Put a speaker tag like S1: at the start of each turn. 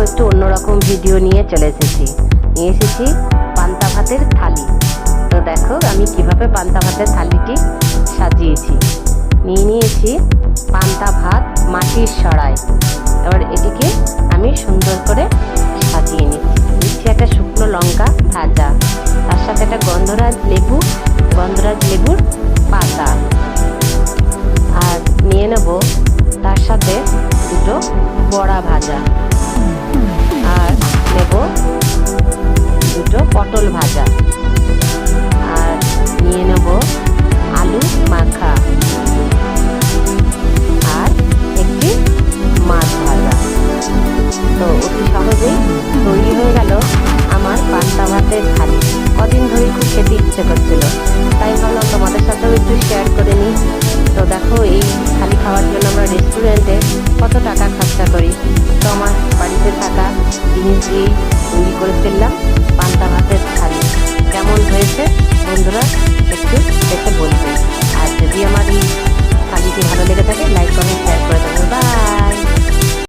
S1: দেখো একটু অন্যরকম ভিডিও নিয়ে চলে এসেছি। পান্তা ভাতের থালি। তো দেখো আমি কিভাবে পান্তা ভাতের থালিটি সাজিয়েছি। নিয়েছি পান্তা ভাত মাটির সরাই। এবার এটিকে আমি সুন্দর করে সাজিয়ে নিচ্ছি একটা শুকনো লঙ্কা ভাজা, তার সাথে একটা গন্ধরাজ লেবুর পাতা, আর নিয়ে নেব তার সাথে দুটো বড়া ভাজা, আর নেব দুটো পটল ভাজা, আর নিয়ে নেব আলু মাখা, আর একটি মাছ ভাজা। তো অতি সহজেই তৈরি হয়ে গেল আমার পান্তা ভাতের থালি। কদিন ধরে খুব খেতে ইচ্ছে করছিল, তাই ভাবলাম তোমাদের সাথেও একটু শেয়ার করে নিই। তো দেখো এই থালি খাওয়ার জন্য আমরা রেস্টুরেন্টে কত টাকা খরচা করি, তো আমার বাড়িতে থাকা জিনিস দিয়েই তৈরি করে ফেললাম পান্তা ভাতের থালি। কেমন হয়েছে বন্ধুরা একটু দেখে বলবে।